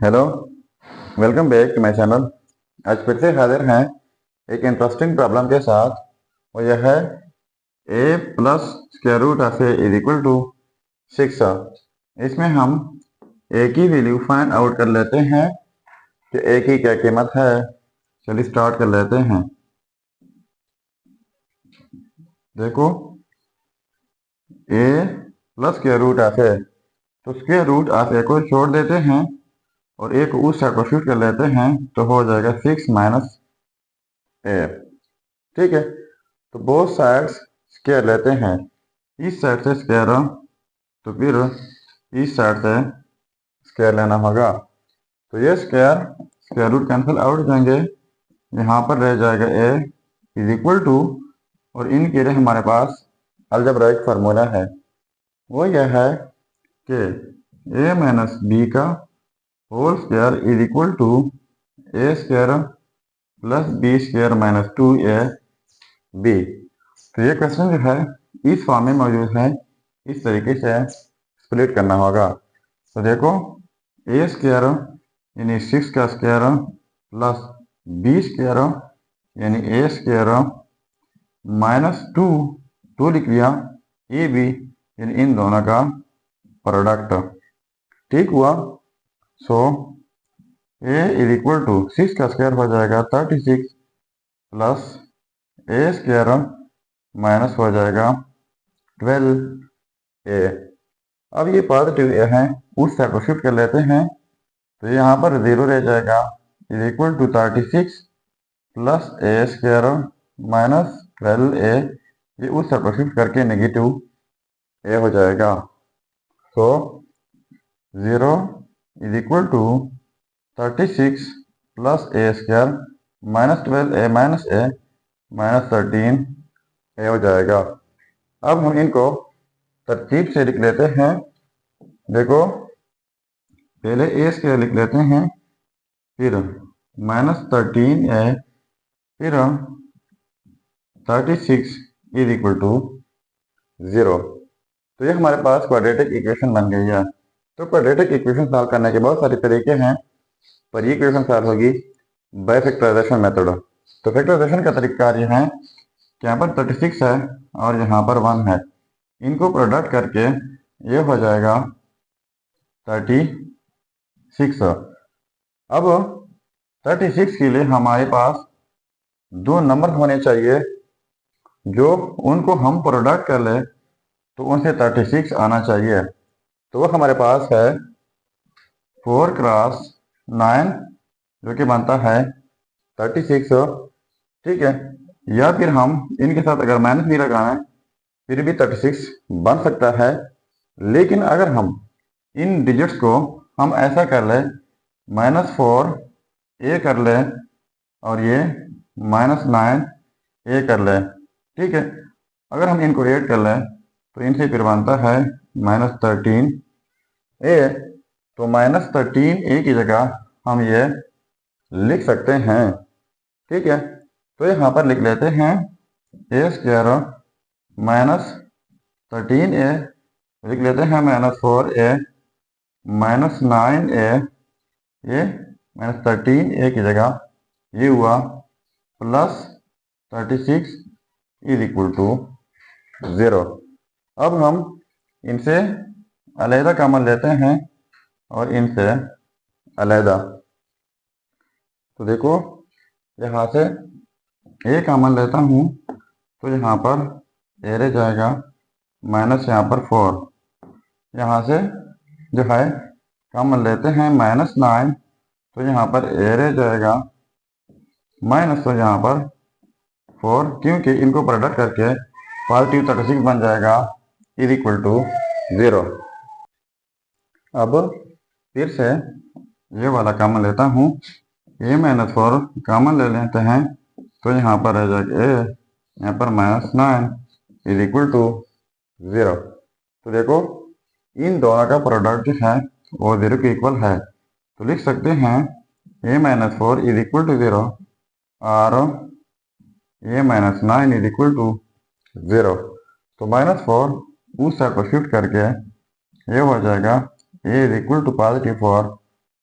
Hello, welcome back to my channel. आज फिर से हाजिर हैं एक इंटरेस्टिंग प्रॉब्लम के साथ। और यह है a plus square root of A is equal to 6। इसमें हम a की वैल्यू फाइंड आउट कर लेते हैं कि a की क्या कीमत है। चलिए स्टार्ट कर लेते हैं। देखो, a plus square root of A, तो स्क्वायर रूट ऑफ ए को छोड़ देते हैं और a को उस साइड पर शिफ्ट कर लेते हैं, तो हो जाएगा 6 माइनस ए। ठीक है, तो बोथ साइड्स स्क्वायर लेते हैं। इस साइड से स्क्वायर, तो फिर इस साइड से स्क्वायर लेना होगा। तो ये square square root cancel out हो जाएंगे। यहाँ पर रह जाएगा a इज इक्वल टू, और इनके लिए हमारे पास अलजेब्राइक फार्मूला है। वो यह है कि a माइनस बी का whole square is equal to A square plus B square minus 2a B. तो ये क्वेश्चन जो है इस फॉर्म में मौजूद है, इस तरीके से स्प्लिट करना होगा। तो देखो, ए स्क्वायर यानी 6 का स्क्वायर प्लस बी स्क्वायर यानी ए स्क्वायर माइनस 2 लिख लिया, ए बी यानी इन दोनों का प्रोडक्ट। ठीक हुआ। सो ए इज इक्वल टू 6 का स्क्वायर हो जाएगा 36 प्लस ए स्क्वायर माइनस हो जाएगा 12a। अब ये पॉजिटिव ए है, उस साइड को शिफ्ट कर लेते हैं, तो यहाँ पर 0 रह जाएगा is equal to 36 plus A square minus 12a। ये उस साइड को शिफ्ट करके नेगेटिव ए हो जाएगा। तो 0 is equal to 36 plus A square minus 12a minus A minus 13a हो जाएगा। अब हम इनको तरतीब से लिख लेते हैं। देखो, पहले ए स्क्वायर लिख लेते हैं, फिर माइनस 13a, फिर 36 इज इक्वल टू 0। तो ये हमारे पास क्वाड्रेटिक इक्वेशन बन गई है। तो क्वाड्रेटिक इक्वेशन सॉल्व करने के बहुत सारे तरीके हैं, पर ये इक्वेशन सॉल्व होगी बाय फैक्टराइजेशन मेथड। तो फैक्टराइजेशन का तरीका ये है कि यहाँ पर 36 है और यहाँ पर 1 है, इनको प्रोडक्ट करके ये हो जाएगा 36। अब 36 के लिए हमारे पास दो नंबर होने चाहिए, जो उनको हम प्रोडक्ट कर ले तो उनसे 36 आना चाहिए। तो वो हमारे पास है 4 क्रॉस 9, जो कि बनता है 36। ठीक है, या फिर हम इनके साथ अगर माइनस भी लगाना है फिर भी 36 बन सकता है। लेकिन अगर हम इन डिजिट्स को हम ऐसा कर ले, -4 ए कर ले और ये -9 ए कर ले। ठीक है, अगर हम इनको ऐड कर लें तो इनसे फिर बनता है -13 ए। तो -13 ए की जगह हम ये लिख सकते हैं। ठीक है, तो यहाँ पर लिख लेते हैं ए स्क्वायर -13a, लिख लेते हैं -4a -9a, ये -13a की जगह ये हुआ प्लस 36 इज इक्वल टू 0। अब हम इनसे अलहदा कॉमन लेते हैं और इनसे अलहदा। तो देखो, यहाँ से ए कॉमन लेता हूँ, तो यहाँ पर ए रह जाएगा माइनस यहाँ पर 4। यहाँ से जो है कॉमन लेते हैं -9, तो यहाँ पर ए रह जाएगा माइनस, तो यहाँ पर 4, क्योंकि इनको प्रोडक्ट करके पॉजिटिव 36 बन जाएगा इज इक्वल टू 0। अब फिर से ये वाला कॉमन लेता हूँ, ए -4 कॉमन ले लेते हैं, तो यहाँ पर रह जाएगा ए, यहाँ पर -9 इज इक्वल टू 0। तो देखो, इन दोनों का प्रोडक्ट जो है वो 0 के इक्वल है। तो लिख सकते हैं ए -4 इज इक्वल टू 0 और ए -9 इज इक्वल टू 0। तो -4 उस साइड को शिफ्ट करके ये हो जाएगा ए इज इक्वल टू +4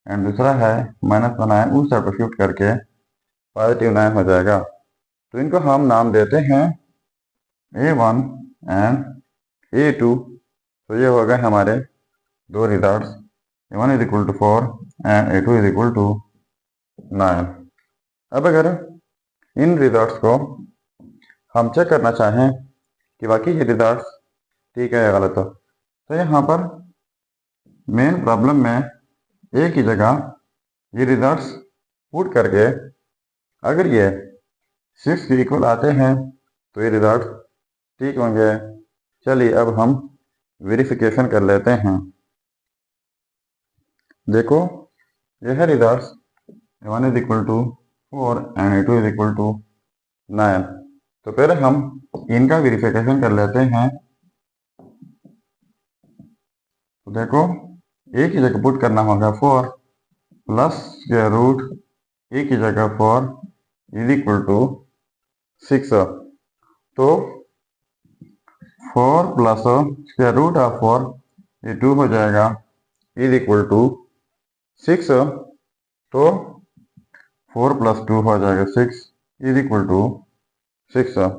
एंड दूसरा है -9 उस साइड को शिफ्ट करके +9 हो जाएगा। तो इनको हम नाम देते हैं A1 एंड A2। तो ये हो गए हमारे दो results, A1 is equal to 4 and A2 is equal to 9। अब अगर इन रिजल्ट्स को हम चेक करना चाहें कि बाकी ये रिजल्ट्स ठीक है या गलत हो, तो यहाँ पर मेन प्रॉब्लम में एक ही जगह ये रिजल्ट्स पुट करके अगर ये 6 के इक्वल आते हैं तो ये रिजल्ट ठीक होंगे। चलिए अब हम वेरिफिकेशन कर लेते हैं। देखो यह है results, A1 is equal to 4 and A2 is equal to 9। तो पहले हम इनका वेरिफिकेशन कर लेते हैं। तो देखो एक ही जगह पुट करना होगा 4 प्लस स्क्वायर रूट एक ही जगह 4 इज इक्वल टू 6। तो 4 प्लस स्क्वायर रूट ऑफ 4 ये 2 हो जाएगा इज इक्वल टू 6। तो 4 प्लस 2 हो जाएगा 6 इज इक्वल टू 6।